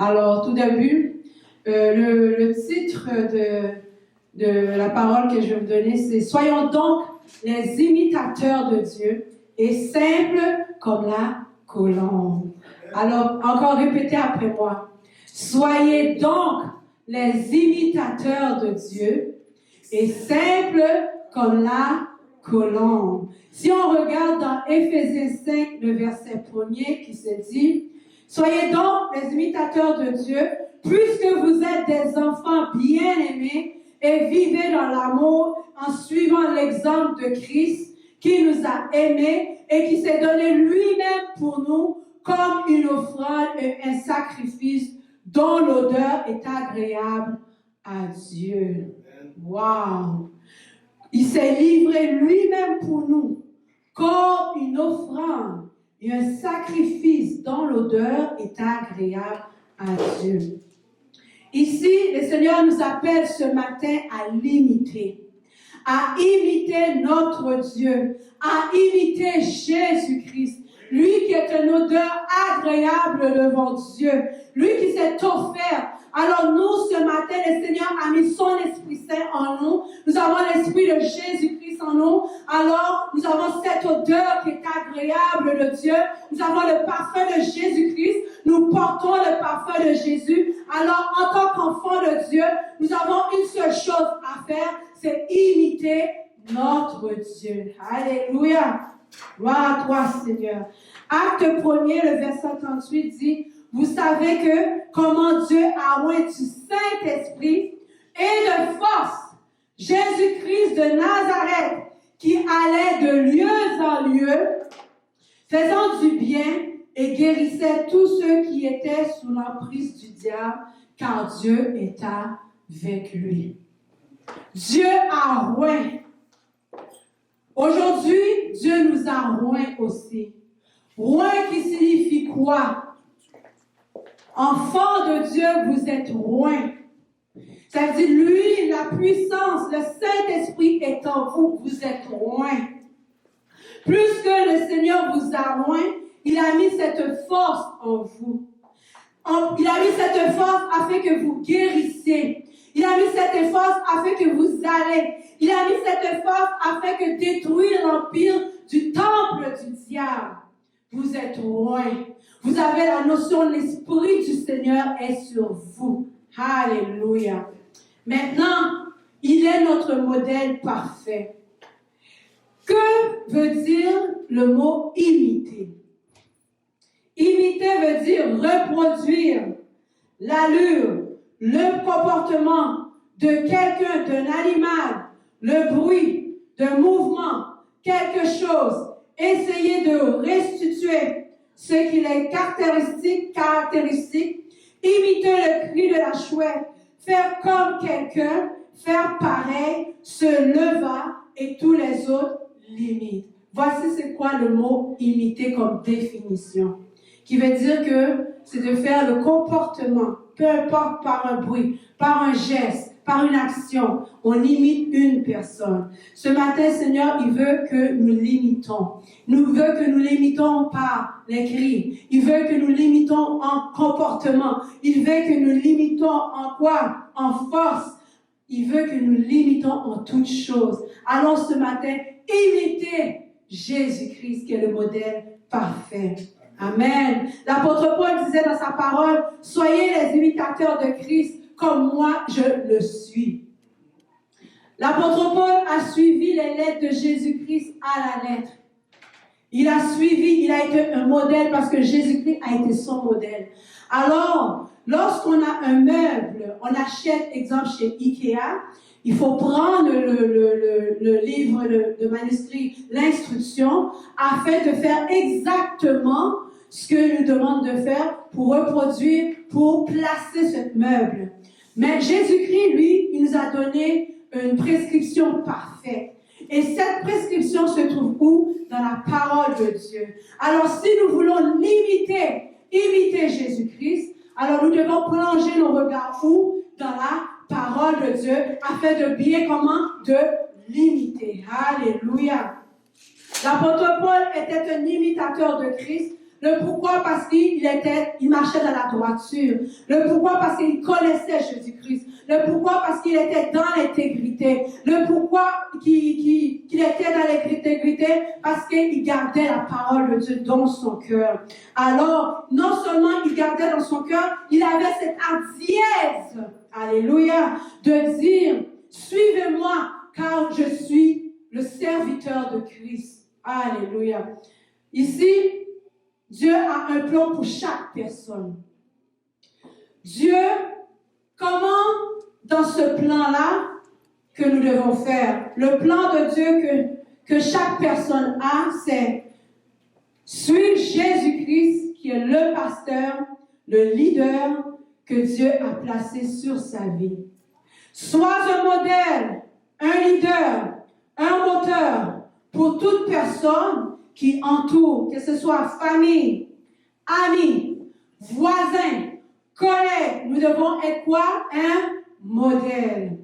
Alors, tout début, le titre de la parole que je vais vous donner, c'est « Soyons donc les imitateurs de Dieu et simples comme la colombe ». Alors, encore répétez après moi. « Soyez donc les imitateurs de Dieu et simples comme la colombe ». Si on regarde dans Éphésiens 5, le verset 1er qui se dit « Soyez donc les imitateurs de Dieu, puisque vous êtes des enfants bien-aimés et vivez dans l'amour en suivant l'exemple de Christ qui nous a aimés et qui s'est donné lui-même pour nous comme une offrande et un sacrifice dont l'odeur est agréable à Dieu. » Wow! Il s'est livré lui-même pour nous comme une offrande et un sacrifice dont l'odeur est agréable à Dieu. Ici, le Seigneur nous appelle ce matin à l'imiter, à imiter notre Dieu, à imiter Jésus-Christ, lui qui est une odeur agréable devant Dieu, lui qui s'est offert. Alors nous, ce matin, le Seigneur a mis son Esprit Saint en nous. Nous avons l'Esprit de Jésus-Christ en nous. Alors, nous avons cette odeur qui est agréable de Dieu. Nous avons le parfum de Jésus-Christ. Nous portons le parfum de Jésus. Alors, en tant qu'enfants de Dieu, nous avons une seule chose à faire, c'est imiter notre Dieu. Alléluia. Gloire à toi, Seigneur. Acte 1er, le verset 38 dit, « Vous savez que comment Dieu a oint du Saint-Esprit et de force Jésus-Christ de Nazareth qui allait de lieu en lieu, faisant du bien et guérissait tous ceux qui étaient sous l'emprise du diable, car Dieu est avec lui. » Dieu a oint. Aujourd'hui, Dieu nous a oint aussi. Oint qui signifie quoi? Enfant de Dieu, vous êtes oint. Ça veut dire, lui, la puissance, le Saint-Esprit est en vous, vous êtes oint. Plus que le Seigneur vous a oint, il a mis cette force en vous. Il a mis cette force afin que vous guérissiez. Il a mis cette force afin que vous allez. Il a mis cette force afin que détruire l'empire du temple du diable. Vous êtes oint. Vous avez la notion, l'Esprit du Seigneur est sur vous. Alléluia. Maintenant, il est notre modèle parfait. Que veut dire le mot imiter? Imiter veut dire reproduire l'allure, le comportement de quelqu'un, d'un animal, le bruit, d'un mouvement, quelque chose. Essayer de restituer ce qui est caractéristique, imiter le cri de la chouette, faire comme quelqu'un, faire pareil, se leva et tous les autres l'imitent. Voici c'est quoi le mot imiter comme définition, qui veut dire que c'est de faire le comportement, peu importe par un bruit, par un geste, par une action, on imite une personne. Ce matin, Seigneur, il veut que nous l'imitons. Il veut que nous l'imitons par les cris. Il veut que nous l'imitons en comportement. Il veut que nous l'imitons en quoi? En force. Il veut que nous l'imitons en toutes choses. Allons ce matin imiter Jésus-Christ qui est le modèle parfait. Amen. L'apôtre Paul disait dans sa parole, « Soyez les imitateurs de Christ comme moi je le suis. » L'apôtre Paul a suivi les lettres de Jésus-Christ à la lettre. Il a suivi, il a été un modèle parce que Jésus-Christ a été son modèle. Alors, lorsqu'on a un meuble, on achète, exemple chez Ikea, il faut prendre le livre de manuscrit, l'instruction, afin de faire exactement ce que nous demande de faire pour reproduire, pour placer ce meuble. Mais Jésus-Christ, lui, il nous a donné une prescription parfaite. Et cette prescription se trouve où? Dans la parole de Dieu. Alors, si nous voulons imiter Jésus-Christ, alors nous devons plonger nos regards où? Dans la parole de Dieu, afin de bien comment? De l'imiter. Alléluia. L'apôtre Paul était un imitateur de Christ Le pourquoi, parce qu'il marchait dans la droiture. Le pourquoi, parce qu'il connaissait Jésus-Christ. Le pourquoi, parce qu'il était dans l'intégrité. Le pourquoi qu'il était dans l'intégrité, parce qu'il gardait la parole de Dieu dans son cœur. Alors, non seulement il gardait dans son cœur, il avait cette hardiesse, alléluia, de dire, suivez-moi, car je suis le serviteur de Christ. Alléluia. Ici, Dieu a un plan pour chaque personne. Dieu, comment dans ce plan-là que nous devons faire? Le plan de Dieu que chaque personne a, c'est suivre Jésus-Christ qui est le pasteur, le leader que Dieu a placé sur sa vie. Sois un modèle, un leader, un moteur pour toute personne qui entoure, que ce soit famille, amis, voisins, collègues. Nous devons être quoi? Un modèle.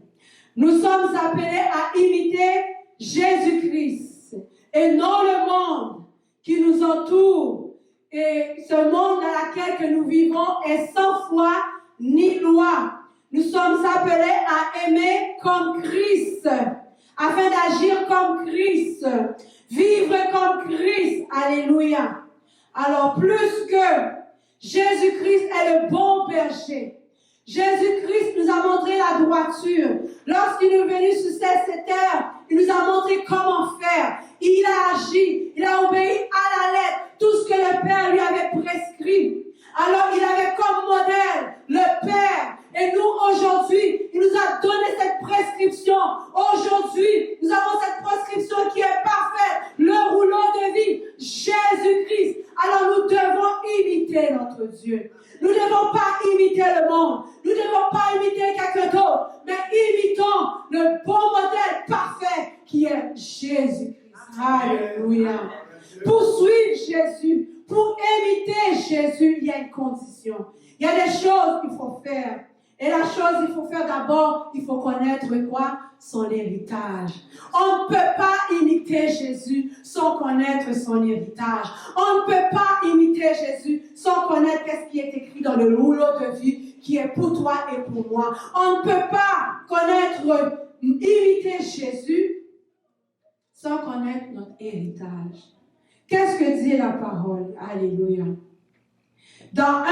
Nous sommes appelés à imiter Jésus-Christ et non le monde qui nous entoure. Et ce monde dans lequel que nous vivons est sans foi ni loi. Nous sommes appelés à aimer comme Christ, afin d'agir comme Christ, vivre comme Christ. Alléluia. Alors, plus que Jésus-Christ est le bon berger, Jésus-Christ nous a montré la droiture. Lorsqu'il est venu sur cette terre, il nous a montré comment faire. Il a agi, il a obéi à la lettre tout ce que le Père lui avait prescrit. Alors, il avait comme modèle le Père. Et nous, aujourd'hui, il nous a donné cette prescription. Aujourd'hui, nous avons cette prescription qui est parfaite. Le rouleau de vie, Jésus-Christ. Alors, nous devons imiter notre Dieu. Nous ne devons pas imiter le monde. Nous ne devons pas imiter quelqu'un d'autre. Mais imitons le bon modèle parfait qui est Jésus-Christ. Alléluia. Pour suivre Jésus, pour imiter Jésus, il y a une condition. Il y a des choses qu'il faut faire. Et la chose qu'il faut faire d'abord, il faut connaître quoi? Son héritage. On ne peut pas imiter Jésus sans connaître son héritage. On ne peut pas imiter Jésus sans connaître qu'est-ce qui est écrit dans le rouleau de vie qui est pour toi et pour moi. On ne peut pas imiter Jésus sans connaître notre héritage. Qu'est-ce que dit la parole? Alléluia. Dans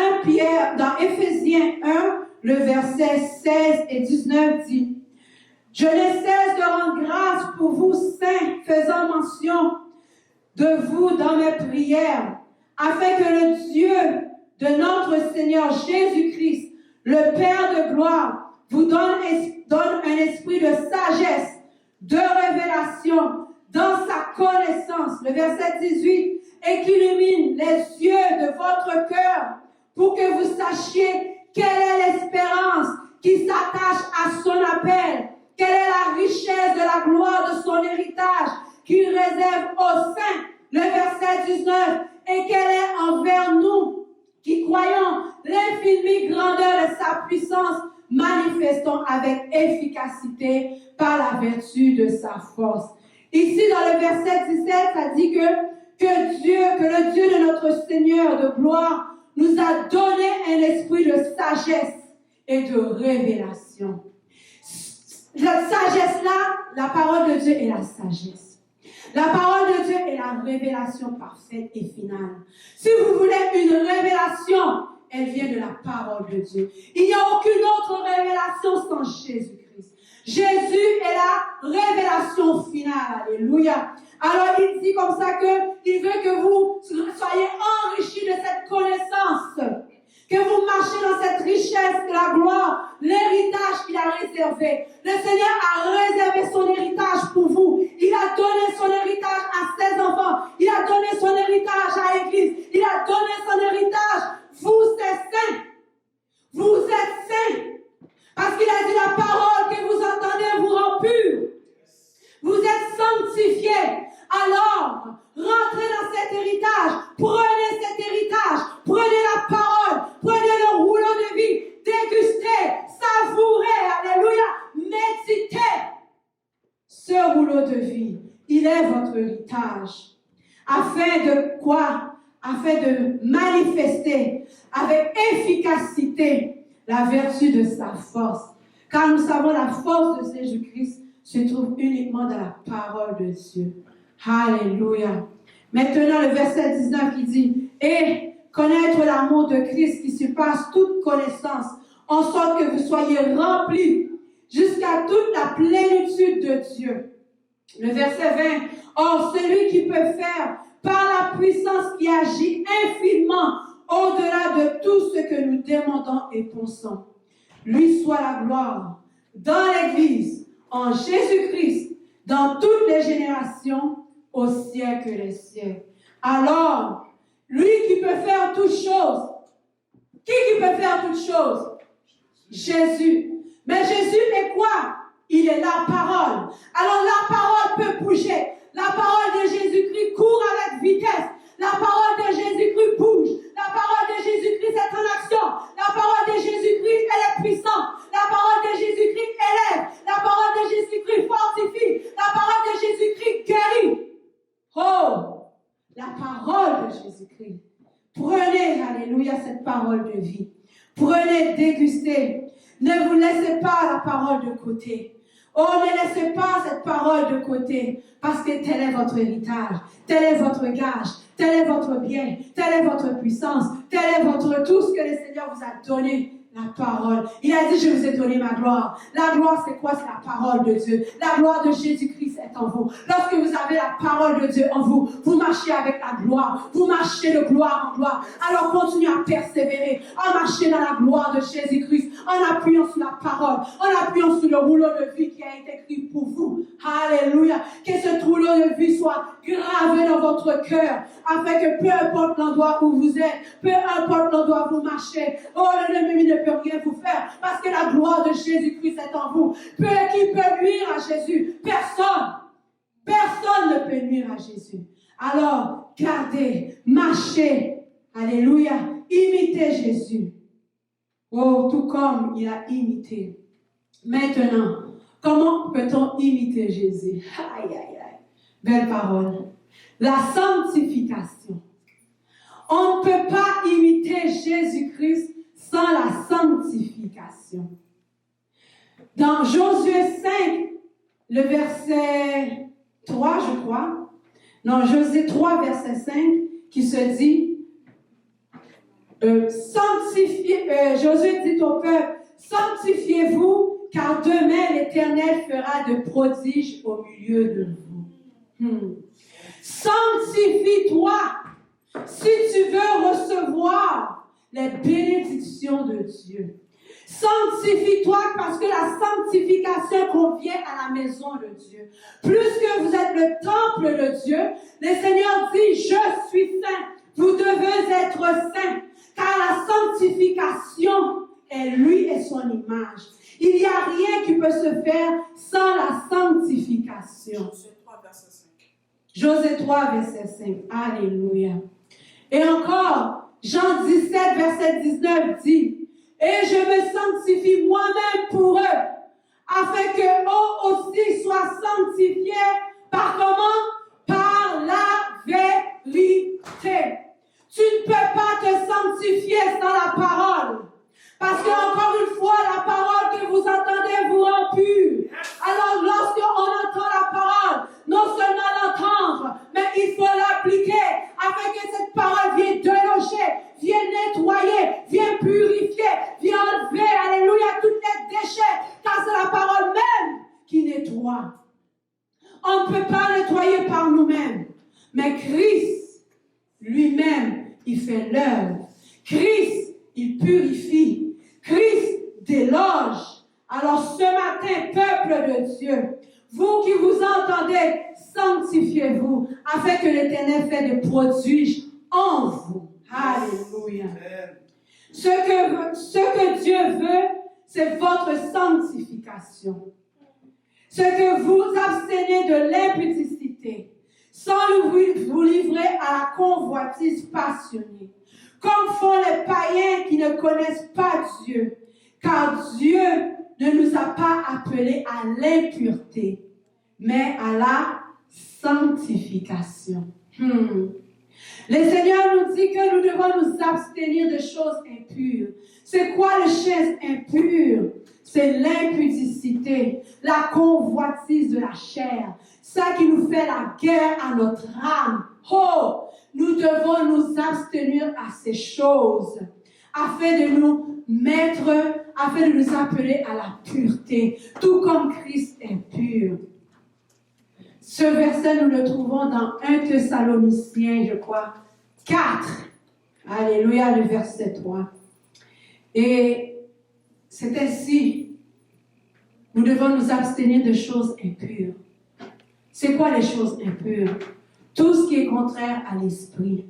Éphésiens 1, le verset 16 et 19 dit, « Je ne cesse de rendre grâce pour vous, saints, faisant mention de vous dans mes prières, afin que le Dieu de notre Seigneur Jésus-Christ, le Père de gloire, vous donne un esprit de sagesse, de révélation, dans sa connaissance. » Le verset 18, « Et qu'il illumine les yeux de votre cœur, pour que vous sachiez quelle est l'espérance qui s'attache à son appel, quelle est la richesse de la gloire de son héritage qu'il réserve aux saints. » Le verset 19, « Et quelle est envers nous qui croyons l'infinie grandeur de sa puissance, manifestant avec efficacité par la vertu de sa force. » Ici, dans le verset 17, ça dit que le Dieu de notre Seigneur de gloire nous a donné un esprit de sagesse et de révélation. La sagesse-là, la parole de Dieu est la sagesse. La parole de Dieu est la révélation parfaite et finale. Si vous voulez une révélation, elle vient de la parole de Dieu. Il n'y a aucune autre révélation sans Jésus-Christ. Jésus est la révélation finale. Alléluia. Alors il dit comme ça qu'il veut que vous soyez enrichis de cette connaissance, que vous marchez dans cette richesse de la gloire, l'héritage qu'il a réservé. Le Seigneur a réservé son héritage pour vous. Il a donné son héritage à ses enfants. Il a donné son héritage à l'Église. Il a donné son héritage. Vous êtes saints. Vous êtes saints. Parce qu'il a dit la parole que vous entendez vous rend pur. Vous êtes sanctifiés. Alors, rentrez dans cet héritage. Prenez cet héritage. Prenez la parole. Prenez le rouleau de vie. Dégustez. Savourez. Alléluia. Méditez. Ce rouleau de vie, il est votre héritage. Afin de quoi? afin de manifester avec efficacité la vertu de sa force. Car nous savons la force de Jésus-Christ se trouve uniquement dans la parole de Dieu. Alléluia. Maintenant, le verset 19 qui dit « Et connaître l'amour de Christ qui surpasse toute connaissance, en sorte que vous soyez remplis jusqu'à toute la plénitude de Dieu. » Le verset 20 « Or, celui qui peut faire par la puissance qui agit infiniment au-delà de tout ce que nous demandons et pensons. Lui soit la gloire dans l'Église, en Jésus-Christ, dans toutes les générations, au siècle des siècles. » Alors, lui qui peut faire toutes choses, qui peut faire toutes choses? Jésus. Mais Jésus est quoi? Il est la parole. Alors la parole peut bouger. La parole de Jésus-Christ court avec vitesse. La parole de Jésus-Christ bouge. La parole de Jésus-Christ est en action. La parole de Jésus-Christ, elle est puissante. La parole de Jésus-Christ élève. La parole de Jésus-Christ fortifie. La parole de Jésus-Christ guérit. Oh, la parole de Jésus-Christ. Prenez, alléluia, cette parole de vie. Prenez, dégustez. Ne vous laissez pas la parole de côté. Oh, ne laissez pas cette parole de côté, parce que tel est votre héritage, tel est votre gage, tel est votre bien, telle est votre puissance, tel est votre tout ce que le Seigneur vous a donné. La parole. Il a dit, je vous ai donné ma gloire. La gloire, c'est quoi? C'est la parole de Dieu. La gloire de Jésus-Christ est en vous. Lorsque vous avez la parole de Dieu en vous, vous marchez avec la gloire. Vous marchez de gloire en gloire. Alors continuez à persévérer, à marcher dans la gloire de Jésus-Christ, en appuyant sur la parole, en appuyant sur le rouleau de vie qui a été écrit pour vous. Alléluia. Que ce rouleau de vie soit gravé dans votre cœur, afin que peu importe l'endroit où vous êtes, peu importe l'endroit où vous marchez, oh, l'ennemi ne peut rien vous faire, parce que la gloire de Jésus-Christ est en vous. Qui peut nuire à Jésus? Personne. Personne ne peut nuire à Jésus. Alors, gardez, marchez, alléluia, imitez Jésus. Oh, tout comme il a imité. Maintenant, comment peut-on imiter Jésus? Aïe, aïe, aïe. Belle parole. La sanctification. On ne peut pas imiter Jésus-Christ sans la sanctification. Dans Josué 5, le verset 3, je crois. Non, Josué 3, verset 5, qui se dit, Josué dit au peuple, sanctifiez-vous, car demain l'Éternel fera de prodiges au milieu de vous. Sanctifie-toi si tu veux recevoir les bénédictions de Dieu. Sanctifie-toi parce que la sanctification convient à la maison de Dieu. Plus que vous êtes le temple de Dieu, le Seigneur dit, je suis saint, vous devez être saints, car la sanctification est lui et son image. Il n'y a rien qui peut se faire sans la sanctification. Josué 3, verset 5. Alléluia. Et encore, Jean 17, verset 19 dit, « Et je me sanctifie moi-même pour eux, afin qu'eux aussi soient sanctifiés par comment? Par la vérité. » Tu ne peux pas te sanctifier sans la parole. Parce que, encore une fois, la parole que vous entendez vous rend pur. Alors, lorsqu'on entend la parole, non seulement l'entendre, mais il faut l'appliquer afin que cette parole vienne déloger, vienne nettoyer, vienne purifier, vienne enlever, alléluia, tous les déchets, car c'est la parole même qui nettoie. On ne peut pas nettoyer par nous-mêmes, mais Christ, lui-même, il fait l'œuvre. Christ, il purifie. Christ déloge. Alors ce matin, peuple de Dieu, vous qui vous entendez, sanctifiez-vous, afin que l'Éternel fait des prodiges en vous. Alléluia. Ce que Dieu veut, c'est votre sanctification. Ce que vous abstenez de l'impudicité, sans vous livrer à la convoitise passionnée, comme font les païens qui ne connaissent pas Dieu, car Dieu ne nous a pas appelés à l'impureté, mais à la sanctification. Le Seigneur nous dit que nous devons nous abstenir de choses impures. C'est quoi les choses impures? C'est l'impudicité, la convoitise de la chair, ça qui nous fait la guerre à notre âme. Oh, nous devons nous abstenir à ces choses afin de nous mettre, afin de nous appeler à la pureté, tout comme Christ est pur. Ce verset, nous le trouvons dans 1 Thessaloniciens, je crois, 4. Alléluia, le verset 3. Et c'est ainsi, nous devons nous abstenir de choses impures. C'est quoi les choses impures? Tout ce qui est contraire à l'esprit.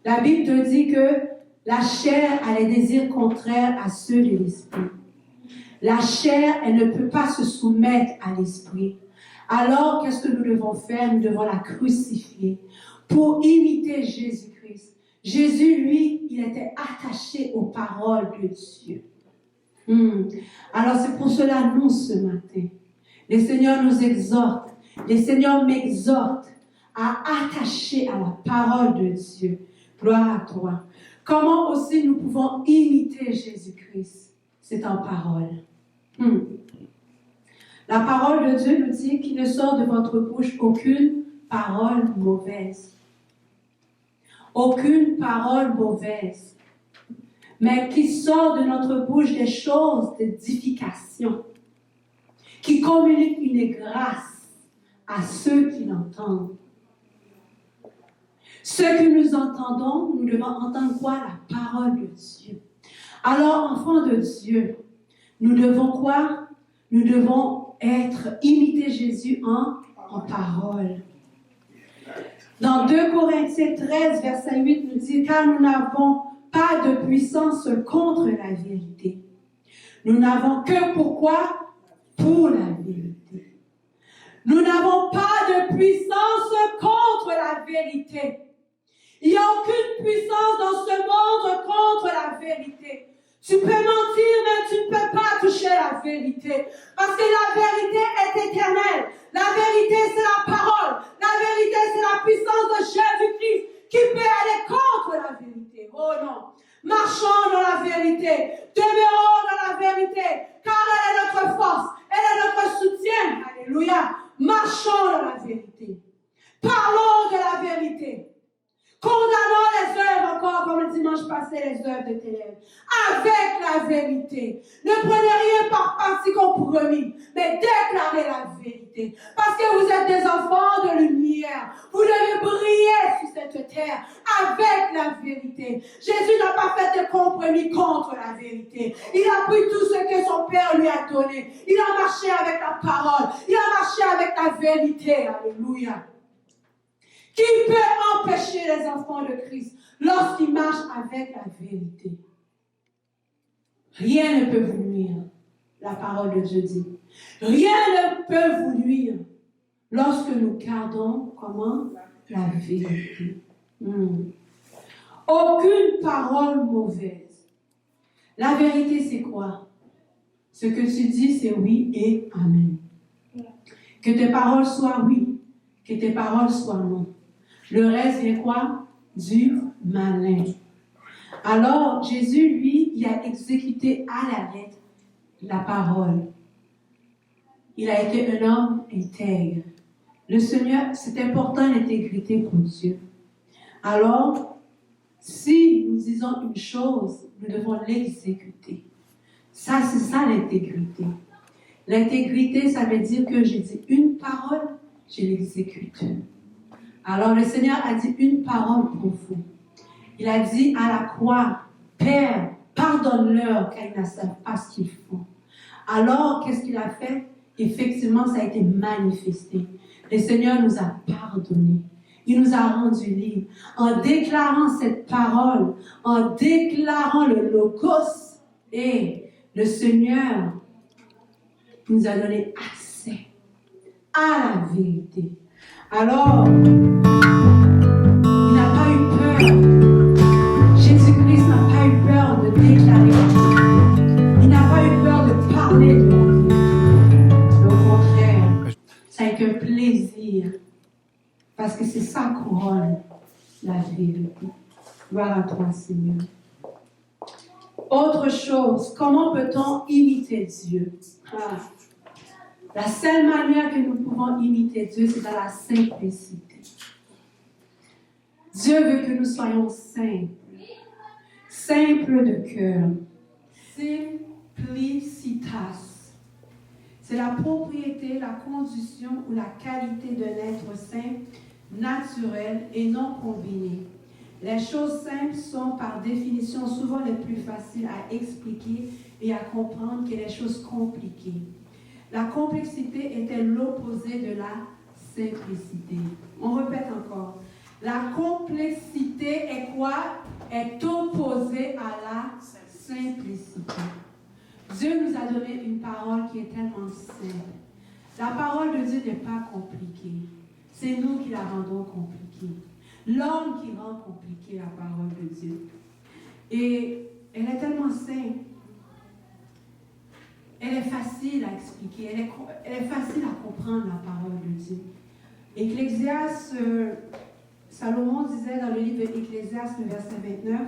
La Bible te dit que la chair a les désirs contraires à ceux de l'esprit. La chair, elle ne peut pas se soumettre à l'esprit. Alors, qu'est-ce que nous devons faire? Nous devons la crucifier pour imiter Jésus-Christ. Jésus, lui, il était attaché aux paroles de Dieu. Alors, c'est pour cela, nous, ce matin, le Seigneur nous exhorte, le Seigneur m'exhorte à attacher à la parole de Dieu. Gloire à toi. Comment aussi nous pouvons imiter Jésus-Christ? C'est en parole. La parole de Dieu nous dit qu'il ne sort de votre bouche aucune parole mauvaise. Aucune parole mauvaise. Mais qui sort de notre bouche des choses d'édification, qui communiquent une grâce à ceux qui l'entendent. Ce que nous entendons, nous devons entendre quoi? La parole de Dieu. Alors, enfants de Dieu, nous devons quoi? Nous devons imiter Jésus en parole. Dans 2 Corinthiens 13, verset 8, nous dit, car nous n'avons pas de puissance contre la vérité. Nous n'avons que pourquoi? Pour la vérité. Nous n'avons pas de puissance contre la vérité. Il n'y a aucune puissance dans ce monde contre la vérité. Tu peux mentir, mais tu ne peux pas toucher la vérité. Parce que la vérité est éternelle. La vérité, c'est la parole. La vérité, c'est la puissance de Jésus-Christ qui peut aller contre la vérité. Oh non. Marchons dans la vérité. Demeurons dans la vérité. Car elle est notre force. Elle est notre soutien. Alléluia. Marchons dans la vérité. Parlons de la vérité. Condamnons les œuvres encore, comme le dimanche passé, les œuvres de ténèbres, avec la vérité. Ne prenez rien par parti compromis, mais déclarez la vérité. Parce que vous êtes des enfants de lumière. Vous devez briller sur cette terre avec la vérité. Jésus n'a pas fait de compromis contre la vérité. Il a pris tout ce que son Père lui a donné. Il a marché avec la parole. Il a marché avec la vérité. Alléluia. Qui peut empêcher les enfants de Christ lorsqu'ils marchent avec la vérité? Rien ne peut vous nuire, la parole de Dieu dit. Rien ne peut vous nuire lorsque nous gardons, comment? La vérité. Aucune parole mauvaise. La vérité, c'est quoi? Ce que tu dis, c'est oui et amen. Que tes paroles soient oui, que tes paroles soient non. Le reste vient quoi? Du malin. Alors, Jésus, lui, il a exécuté à la lettre la parole. Il a été un homme intègre. Le Seigneur, c'est important l'intégrité pour Dieu. Alors, si nous disons une chose, nous devons l'exécuter. Ça, c'est ça l'intégrité. L'intégrité, ça veut dire que j'ai dit une parole, je l'exécute. Alors le Seigneur a dit une parole pour vous. Il a dit à la croix, Père, pardonne-leur car ils ne savent pas ce qu'ils font. Alors, qu'est-ce qu'il a fait? Effectivement, ça a été manifesté. Le Seigneur nous a pardonné. Il nous a rendus libres. En déclarant cette parole, en déclarant le logos, et le Seigneur nous a donné accès à la vérité. Alors, il n'a pas eu peur. Jésus-Christ n'a pas eu peur de déclarer la vérité. Il n'a pas eu peur de parler de la vérité. Au contraire, ça a été un plaisir. Parce que c'est sa couronne. la vérité. Gloire à toi, Seigneur. Autre chose, comment peut-on imiter Dieu? La seule manière que nous pouvons imiter Dieu, c'est dans la simplicité. Dieu veut que nous soyons simples, simples de cœur. Simplicitas. C'est la propriété, la condition ou la qualité d'un être simple, naturel et non combiné. Les choses simples sont par définition souvent les plus faciles à expliquer et à comprendre que les choses compliquées. La complexité était l'opposé de la simplicité. On répète encore. La complexité est quoi? Est opposée à la simplicité. Dieu nous a donné une parole qui est tellement simple. La parole de Dieu n'est pas compliquée. C'est nous qui la rendons compliquée. L'homme qui rend compliquée la parole de Dieu. Et elle est tellement simple. Elle est facile à expliquer. Elle est facile à comprendre la parole de Dieu. Ecclésiaste, Salomon disait dans le livre d'Ecclésiaste, le verset 29,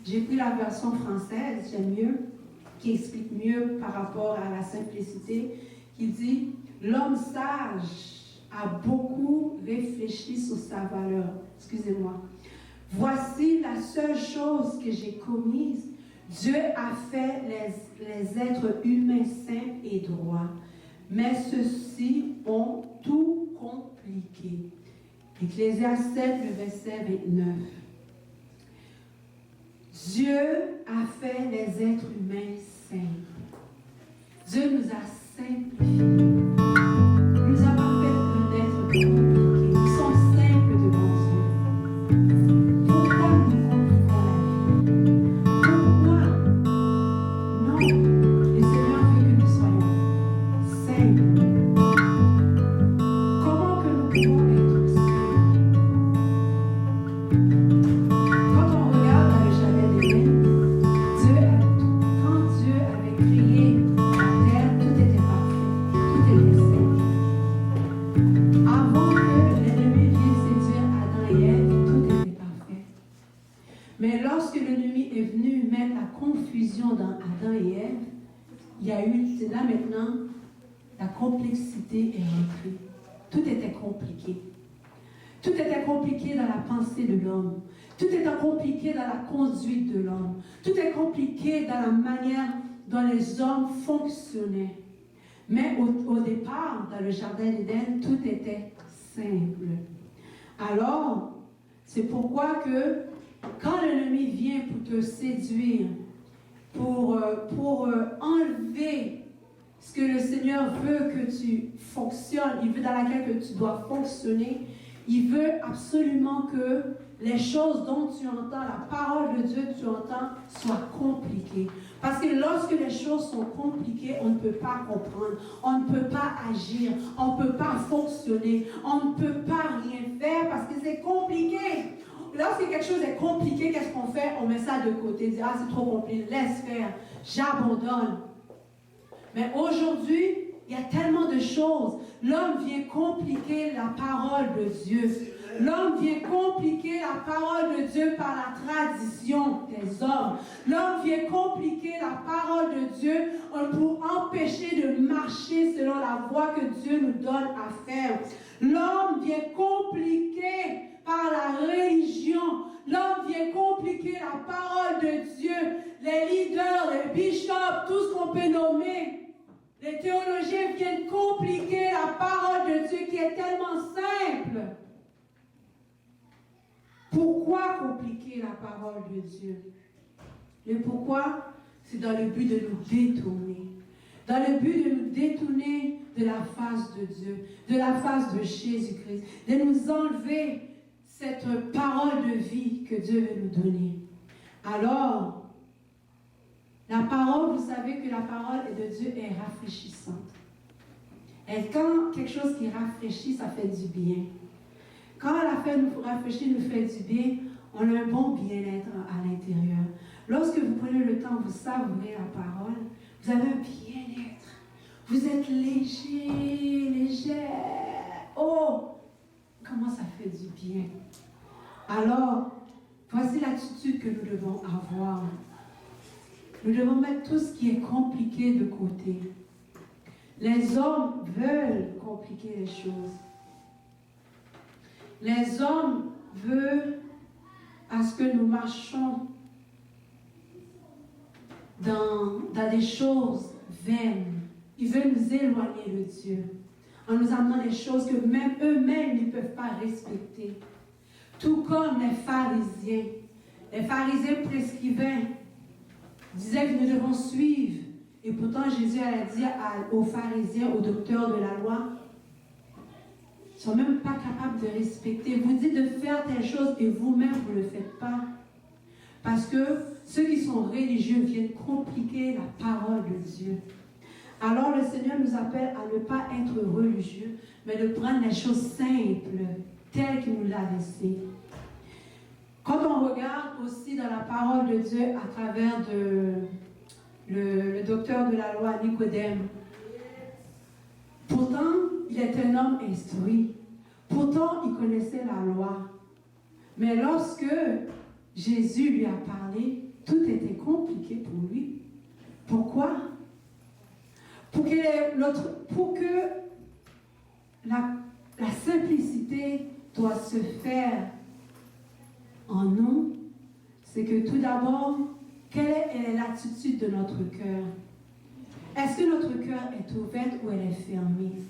j'ai pris la version française, j'aime mieux, qui explique mieux par rapport à la simplicité, qui dit « L'homme sage a beaucoup réfléchi sur sa valeur. » Excusez-moi. « Voici la seule chose que j'ai commise. Dieu a fait les êtres humains simples et droits, mais ceux-ci ont tout compliqué. » Ecclésiaste 7, le verset 29. Dieu a fait les êtres humains simples. Dieu nous a simplifiés. Il nous a pas fait d'être compliqués. Ils sont simples devant Dieu. Pourquoi nous compliquons la vie? Pourquoi? Non. Le Seigneur veut que nous soyons simples. Comment que nous pouvons être simples? Quand on regarde dans le jardin d'Éden, quand Dieu avait créé la terre, tout était parfait, tout était simple. Avant que l'ennemi vienne séduire Adam et Ève, tout était parfait. Mais lorsque l'ennemi est venu mettre la confusion dans Adam et Ève, il y a eu, c'est là maintenant, la complexité est rentrée. Tout était compliqué. Tout était compliqué dans la pensée de l'homme. Tout était compliqué dans la conduite de l'homme. Tout est compliqué dans la manière dont les hommes fonctionnaient. Mais au départ, dans le jardin d'Éden, tout était simple. Alors, c'est pourquoi que quand l'ennemi vient pour te séduire, pour enlever ce que le Seigneur veut que tu fonctionnes, il veut dans laquelle que tu dois fonctionner, il veut absolument que les choses dont tu entends, la parole de Dieu que tu entends, soient compliquées. Parce que lorsque les choses sont compliquées, on ne peut pas comprendre, on ne peut pas agir, on ne peut pas fonctionner, on ne peut pas rien faire parce que c'est compliqué. Lorsque quelque chose est compliqué, qu'est-ce qu'on fait? On met ça de côté, dit, ah, c'est trop compliqué, laisse faire, j'abandonne. Mais aujourd'hui, il y a tellement de choses. L'homme vient compliquer la parole de Dieu. L'homme vient compliquer la parole de Dieu par la tradition des hommes. L'homme vient compliquer la parole de Dieu pour empêcher de marcher selon la voie que Dieu nous donne à faire. L'homme vient compliquer par la religion. L'homme vient compliquer la parole de Dieu. Les leaders, les bishops, tout ce qu'on peut nommer. Les théologiens viennent compliquer la parole de Dieu qui est tellement simple. Pourquoi compliquer la parole de Dieu? Le pourquoi, c'est dans le but de nous détourner. Dans le but de nous détourner de la face de Dieu, de la face de Jésus-Christ, de nous enlever cette parole de vie que Dieu veut nous donner. Alors, la parole, vous savez que la parole de Dieu est rafraîchissante. Et quand quelque chose qui rafraîchit, ça fait du bien. Quand l'affaire nous rafraîchit, nous fait du bien, on a un bon bien-être à l'intérieur. Lorsque vous prenez le temps, vous savourez la parole, vous avez un bien-être. Vous êtes léger, légère. Oh, comment ça fait du bien. Alors, voici l'attitude que nous devons avoir. Nous devons mettre tout ce qui est compliqué de côté. Les hommes veulent compliquer les choses. Les hommes veulent à ce que nous marchions dans des choses vaines. Ils veulent nous éloigner de Dieu en nous amenant des choses que même eux-mêmes ne peuvent pas respecter. Tout comme les pharisiens. Les pharisiens prescrivaient, disaient que nous devons suivre. Et pourtant, Jésus a dit aux pharisiens, aux docteurs de la loi, ils ne sont même pas capables de respecter. Vous dites de faire telle chose et vous-même, vous ne le faites pas. Parce que ceux qui sont religieux viennent compliquer la parole de Dieu. Alors, le Seigneur nous appelle à ne pas être religieux, mais de prendre les choses simples, telles qu'il nous l'a laissées. Quand on regarde aussi dans la parole de Dieu à travers le docteur de la loi, Nicodème, pourtant, il est un homme instruit. Pourtant, il connaissait la loi. Mais lorsque Jésus lui a parlé, tout était compliqué pour lui. Pourquoi? Pour que la simplicité doit se faire en nous, c'est que tout d'abord, quelle est l'attitude de notre cœur? Est-ce que notre cœur est ouvert ou elle est fermée?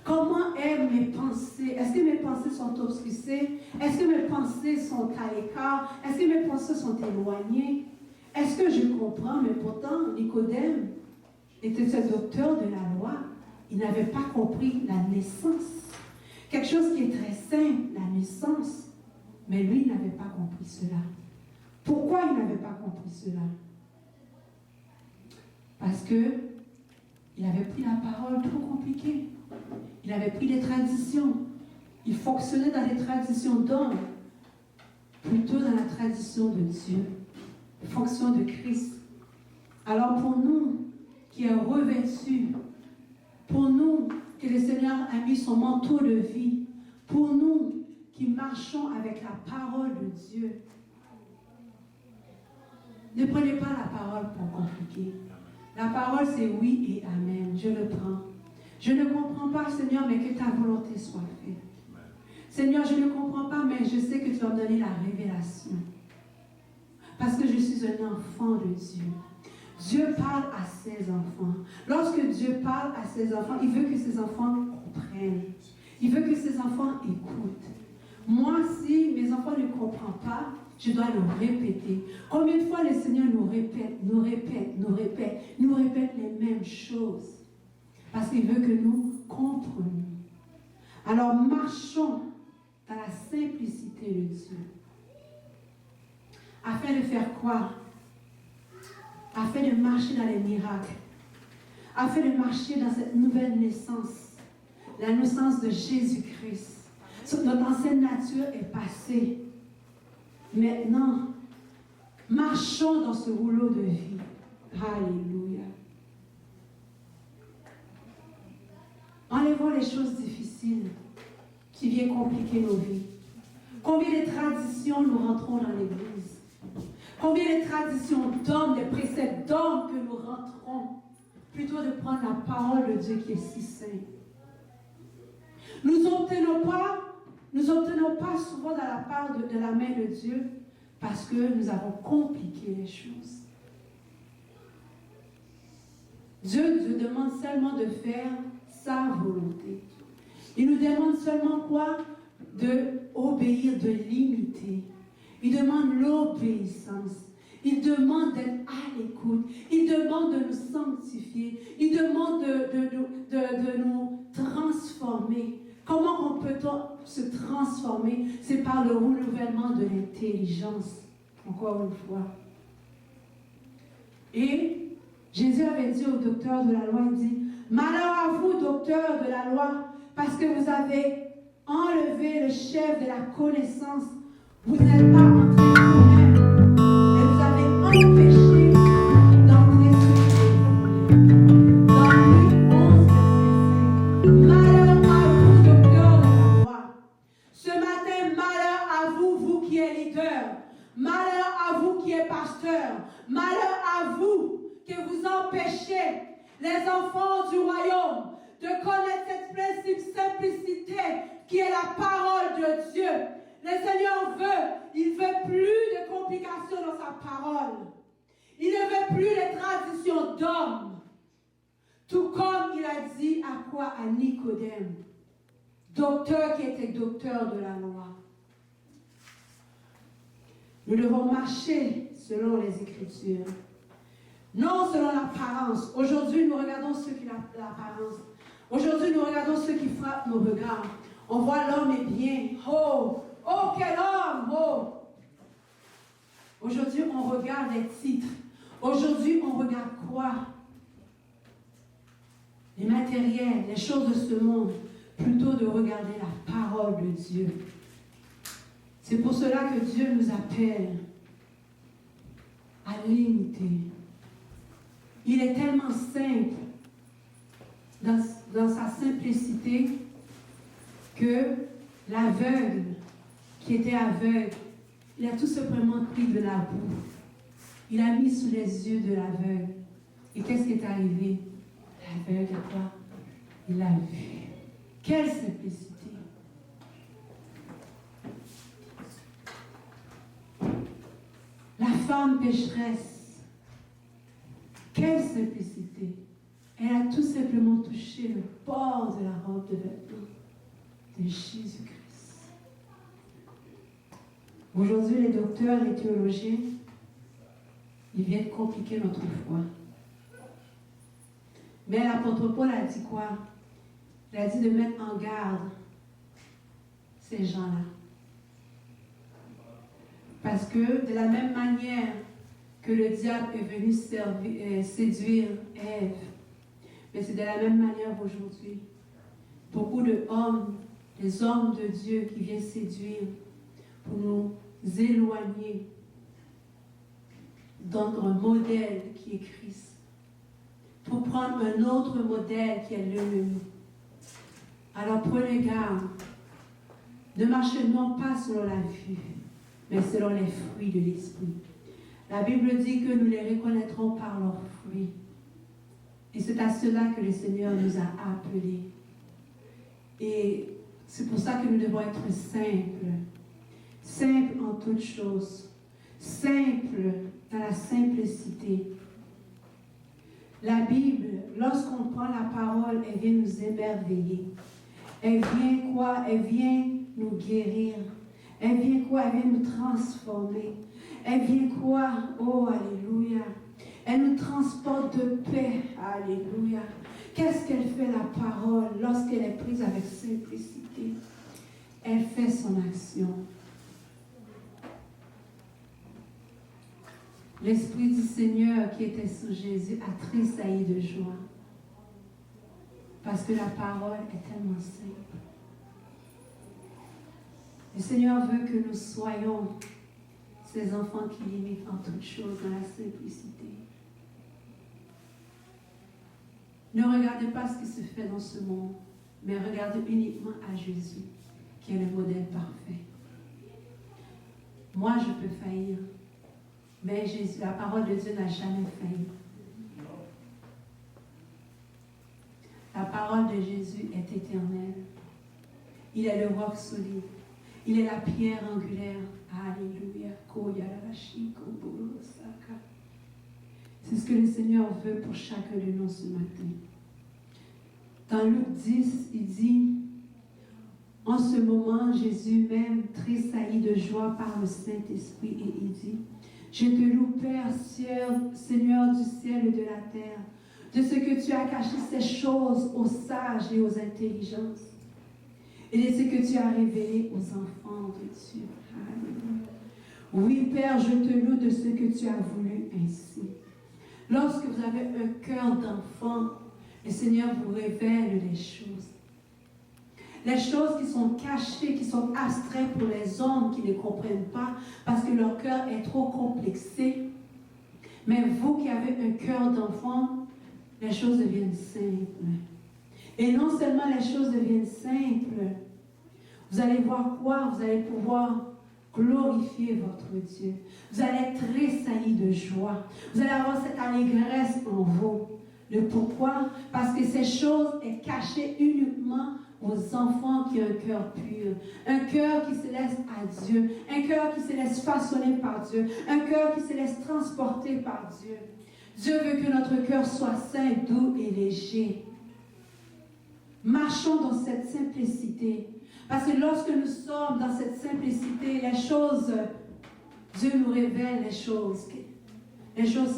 Comment est mes pensées? Est-ce que mes pensées sont obscurcies? Est-ce que mes pensées sont à l'écart? Est-ce que mes pensées sont éloignées? Est-ce que je comprends? Mais pourtant, Nicodème était ce docteur de la loi. Il n'avait pas compris la naissance. Quelque chose qui est très simple, la naissance. Mais lui, il n'avait pas compris cela. Pourquoi il n'avait pas compris cela? Parce qu'il avait pris la parole trop compliquée. Il avait pris des traditions. Il fonctionnait dans les traditions d'hommes, plutôt dans la tradition de Dieu, fonction de Christ. Alors pour nous, qui est revêtus, pour nous, que le Seigneur a mis son manteau de vie, pour nous qui marchons avec la parole de Dieu, ne prenez pas la parole pour compliquer. La parole, c'est oui et amen. Je le prends. Je ne comprends pas, Seigneur, mais que ta volonté soit faite. Seigneur, je ne comprends pas, mais je sais que tu vas me donner la révélation. Parce que je suis un enfant de Dieu. Dieu parle à ses enfants. Lorsque Dieu parle à ses enfants, il veut que ses enfants comprennent. Il veut que ses enfants écoutent. Moi, si mes enfants ne comprennent pas, je dois le répéter. Combien de fois le Seigneur nous répète les mêmes choses? Parce qu'il veut que nous comprenions. Alors, marchons dans la simplicité de Dieu. Afin de faire quoi? Afin de marcher dans les miracles. Afin de marcher dans cette nouvelle naissance. La naissance de Jésus-Christ. Notre ancienne nature est passée. Maintenant, marchons dans ce rouleau de vie. Alléluia. Enlevons les choses difficiles qui viennent compliquer nos vies. Combien de traditions nous rentrons dans l'église? Combien de traditions d'hommes, de préceptes d'hommes que nous rentrons, plutôt de prendre la parole de Dieu qui est si sainte. Nous n'obtenons pas souvent dans la part de la main de Dieu parce que nous avons compliqué les choses. Dieu nous demande seulement de faire sa volonté. Il nous demande seulement quoi? De obéir, de l'imiter. Il demande l'obéissance. Il demande d'être à l'écoute. Il demande de nous sanctifier. Il demande de nous transformer. Comment peut-on se transformer? C'est par le renouvellement de l'intelligence. Encore une fois. Et Jésus avait dit au docteur de la loi, il dit, malheur à vous, docteur de la loi, parce que vous avez enlevé le chef de la connaissance. Vous n'êtes pas entré vous-même, et vous avez empêché d'entrer sur lui. Dans Luc 11, verset 5. Malheur à vous, docteur de la loi. Ce matin, malheur à vous, vous les enfants du royaume, de connaître cette principe simplicité qui est la parole de Dieu. Le Seigneur il veut plus de complications dans sa parole. Il ne veut plus les traditions d'hommes. Tout comme il a dit à quoi? À Nicodème, docteur qui était docteur de la loi. Nous devons marcher selon les Écritures, non selon l'apparence. Aujourd'hui, nous regardons ceux qui ont l'apparence. Aujourd'hui, nous regardons ceux qui frappent nos regards. On voit l'homme est bien. Oh, oh, quel homme! Oh! Aujourd'hui, on regarde les titres. Aujourd'hui, on regarde quoi? Les matériels, les choses de ce monde, plutôt de regarder la parole de Dieu. C'est pour cela que Dieu nous appelle à l'unité. Il est tellement simple dans sa simplicité que l'aveugle qui était aveugle, il a tout simplement pris de la boue. Il a mis sous les yeux de l'aveugle. Et qu'est-ce qui est arrivé? L'aveugle, quoi? Il l'a vu. Quelle simplicité! La femme pécheresse, quelle simplicité! Elle a tout simplement touché le bord de la robe de vêtements de Jésus-Christ. Aujourd'hui, les docteurs, les théologiens, ils viennent compliquer notre foi. Mais l'apôtre Paul a dit quoi? Il a dit de mettre en garde ces gens-là. Parce que de la même manière que le diable est venu séduire Ève, mais c'est de la même manière aujourd'hui. Beaucoup de hommes, les hommes de Dieu qui viennent séduire pour nous éloigner d'un modèle qui est Christ. Pour prendre un autre modèle qui est l'ennemi. Alors prenez garde. Ne marchez non pas selon la vue, mais selon les fruits de l'esprit. La Bible dit que nous les reconnaîtrons par leurs fruits. Et c'est à cela que le Seigneur nous a appelés. Et c'est pour ça que nous devons être simples. Simples en toutes choses. Simples dans la simplicité. La Bible, lorsqu'on prend la parole, elle vient nous émerveiller. Elle vient quoi? Elle vient nous guérir. Elle vient quoi? Elle vient nous transformer. Elle vient quoi? Oh, alléluia. Elle nous transporte de paix. Alléluia. Qu'est-ce qu'elle fait la parole lorsqu'elle est prise avec simplicité? Elle fait son action. L'Esprit du Seigneur qui était sur Jésus a tressailli de joie. Parce que la parole est tellement simple. Le Seigneur veut que nous soyons ces enfants qui l'imitent en toutes choses dans la simplicité. Ne regardez pas ce qui se fait dans ce monde, mais regardez uniquement à Jésus, qui est le modèle parfait. Moi, je peux faillir, mais Jésus, la parole de Dieu n'a jamais failli. La parole de Jésus est éternelle. Il est le roc solide. Il est la pierre angulaire. Alléluia. C'est ce que le Seigneur veut pour chacun de nous ce matin. Dans Luc 10, il dit, en ce moment, Jésus même tressaillit de joie par le Saint-Esprit et il dit, je te loue, Père, Seigneur du ciel et de la terre, de ce que tu as caché ces choses aux sages et aux intelligences, et de ce que tu as révélé aux enfants de Dieu. Alléluia. Oui, Père, je te loue de ce que tu as voulu ainsi. Lorsque vous avez un cœur d'enfant, le Seigneur vous révèle les choses. Les choses qui sont cachées, qui sont abstraites pour les hommes qui ne comprennent pas parce que leur cœur est trop complexé. Mais vous qui avez un cœur d'enfant, les choses deviennent simples. Et non seulement les choses deviennent simples, vous allez voir quoi? Vous allez pouvoir glorifier votre Dieu. Vous allez être tressaillis de joie. Vous allez avoir cette allégresse en vous. Le pourquoi? Parce que ces choses est cachées uniquement aux enfants qui ont un cœur pur, un cœur qui se laisse à Dieu, un cœur qui se laisse façonner par Dieu, un cœur qui se laisse transporter par Dieu. Dieu veut que notre cœur soit sain, doux et léger. Marchons dans cette simplicité. Parce que lorsque nous sommes dans cette simplicité, les choses, Dieu nous révèle les choses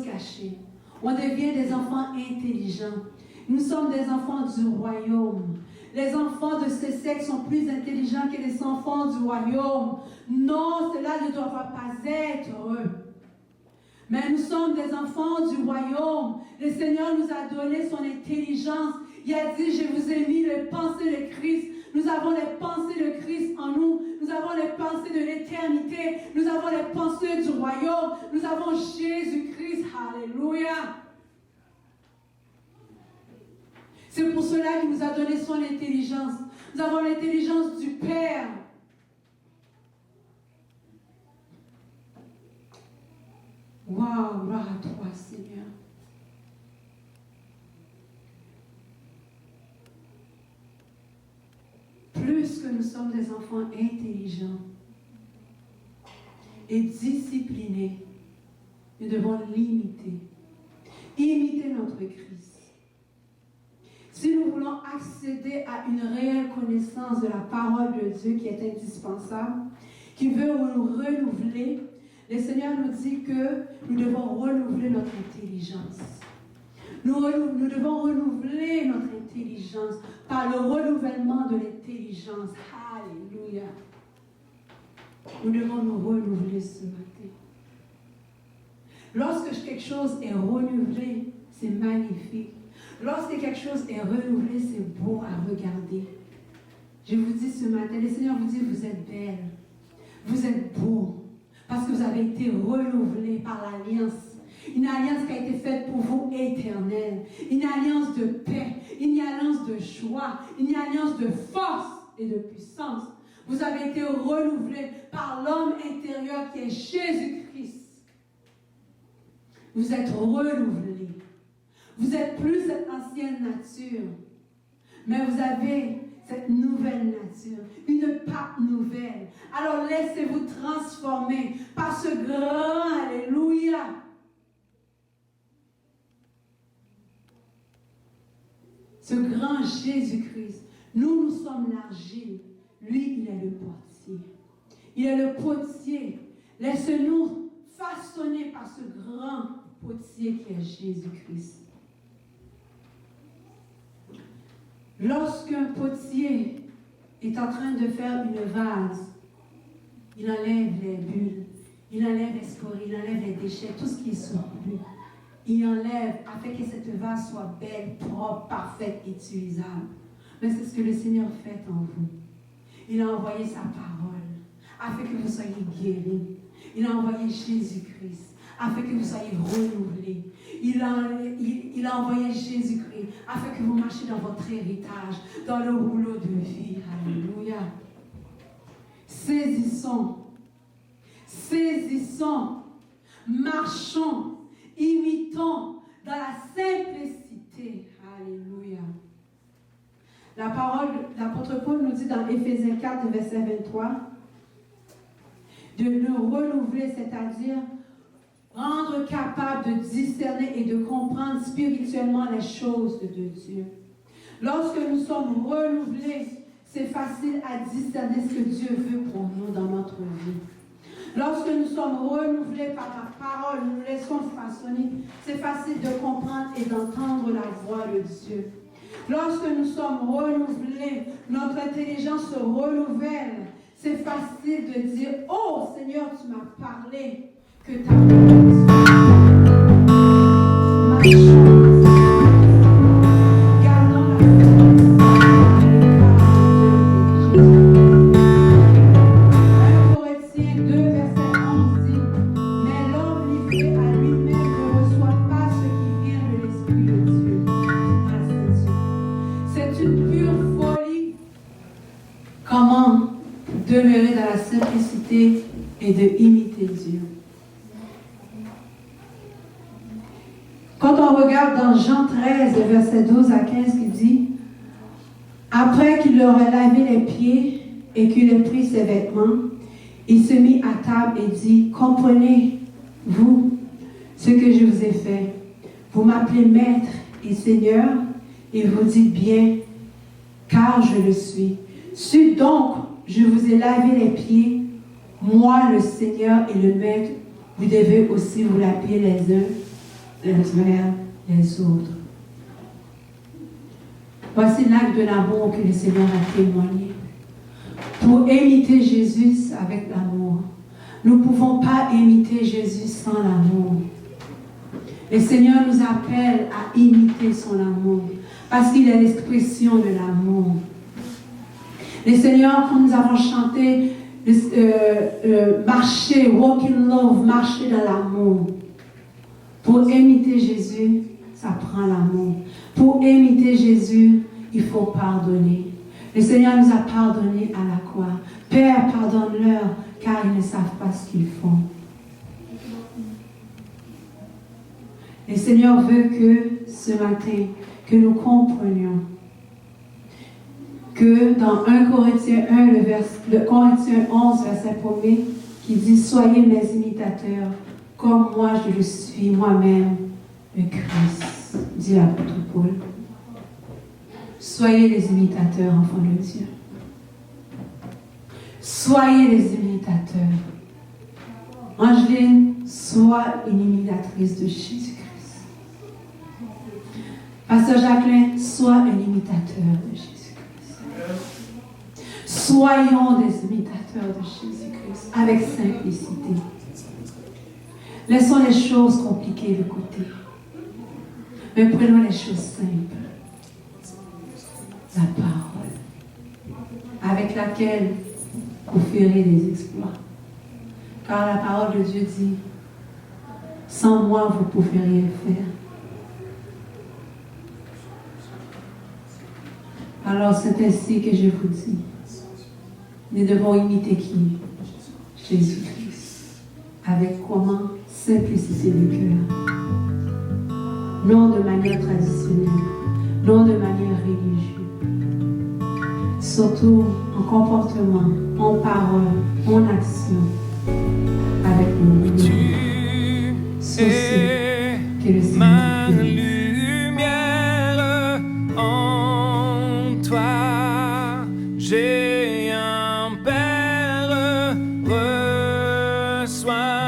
cachées. On devient des enfants intelligents. Nous sommes des enfants du royaume. Les enfants de ce sexe sont plus intelligents que les enfants du royaume. Non, cela ne doit pas être eux. Mais nous sommes des enfants du royaume. Le Seigneur nous a donné son intelligence. Il a dit, je vous ai mis les pensées de Christ. Nous avons les pensées de Christ en nous. Nous avons les pensées de l'éternité. Nous avons les pensées du royaume. Nous avons Jésus-Christ. Alléluia. C'est pour cela qu'il nous a donné son intelligence. Nous avons l'intelligence du Père. Waouh, gloire à toi, Seigneur. Plus que nous sommes des enfants intelligents et disciplinés, nous devons imiter notre Christ. Si nous voulons accéder à une réelle connaissance de la parole de Dieu qui est indispensable, qui veut nous renouveler, le Seigneur nous dit que nous devons renouveler notre intelligence. Nous devons renouveler notre intelligence par le renouvellement de l'intelligence. Alléluia. Nous devons nous renouveler ce matin. Lorsque quelque chose est renouvelé, c'est magnifique. Lorsque quelque chose est renouvelé, c'est beau à regarder. Je vous dis ce matin, le Seigneur vous dit, vous êtes belle, vous êtes beau, parce que vous avez été renouvelé par l'alliance. Une alliance qui a été faite pour vous éternelle. Une alliance de paix, une alliance de joie, une alliance de force et de puissance. Vous avez été renouvelé par l'homme intérieur qui est Jésus-Christ. Vous êtes renouvelé. Vous êtes plus cette ancienne nature, mais vous avez cette nouvelle nature, une part nouvelle. Alors laissez-vous transformer par ce grand Alléluia. Ce grand Jésus-Christ. Nous sommes l'argile. Lui, il est le potier. Il est le potier. Laissez-nous façonner par ce grand potier qui est Jésus-Christ. Lorsqu'un potier est en train de faire une vase, il enlève les bulles, il enlève les scories, il enlève les déchets, tout ce qui est surplus. Il enlève afin que cette vase soit belle, propre, parfaite, utilisable. Mais c'est ce que le Seigneur fait en vous. Il a envoyé sa parole afin que vous soyez guéris. Il a envoyé Jésus-Christ afin que vous soyez renouvelés. Il a envoyé Jésus-Christ afin que vous marchiez dans votre héritage, dans le rouleau de vie. Alléluia. Saisissons, marchons, imitons dans la simplicité. Alléluia. La parole, l'apôtre Paul nous dit dans Éphésiens 4, verset 23, de nous renouveler, c'est-à-dire rendre capable de discerner et de comprendre spirituellement les choses de Dieu. Lorsque nous sommes renouvelés, c'est facile à discerner ce que Dieu veut pour nous dans notre vie. Lorsque nous sommes renouvelés par la parole, nous nous laissons façonner, c'est facile de comprendre et d'entendre la voix de Dieu. Lorsque nous sommes renouvelés, notre intelligence se renouvelle. C'est facile de dire, oh Seigneur, tu m'as parlé, que ta parole demeurer dans la simplicité et de imiter Dieu. Quand on regarde dans Jean 13, verset 12 à 15, qui dit, après qu'il leur ait lavé les pieds et qu'il ait pris ses vêtements, il se mit à table et dit, comprenez-vous ce que je vous ai fait? Vous m'appelez maître et seigneur, et vous dites bien, car je le suis. Si donc je vous ai lavé les pieds, moi le Seigneur et le maître, vous devez aussi vous laver les uns envers les autres. Voici l'acte de l'amour que le Seigneur a témoigné. Pour imiter Jésus avec l'amour, nous ne pouvons pas imiter Jésus sans l'amour. Le Seigneur nous appelle à imiter son amour, parce qu'il est l'expression de l'amour. Le Seigneur, quand nous avons chanté, marcher, walk in love, marcher dans l'amour. Pour imiter Jésus, ça prend l'amour. Pour imiter Jésus, il faut pardonner. Le Seigneur nous a pardonné à la croix. Père, pardonne-leur, car ils ne savent pas ce qu'ils font. Le Seigneur veut que ce matin, que nous comprenions que dans 1 Corinthiens 1, le Corinthiens 11, verset 1er, qui dit « Soyez mes imitateurs, comme moi je le suis moi-même, le Christ », dit l'apôtre Paul. Soyez les imitateurs, enfants de Dieu. Soyez les imitateurs. Angeline, sois une imitatrice de Jésus-Christ. Pasteur Jacqueline, sois un imitateur de Jésus-Christ. Soyons des imitateurs de Jésus-Christ avec simplicité. Laissons les choses compliquées de côté. Mais prenons les choses simples. La parole, avec laquelle vous ferez des exploits. Car la parole de Dieu dit, sans moi, vous ne pouvez rien faire. Alors c'est ainsi que je vous dis, nous devons imiter qui? Jésus-Christ. Avec comment? Simplicité de cœur. Non de manière traditionnelle, non de manière religieuse. Surtout en comportement, en parole, en action, avec nous. Ceci que le Seigneur bénisse. J'ai un Père, reçois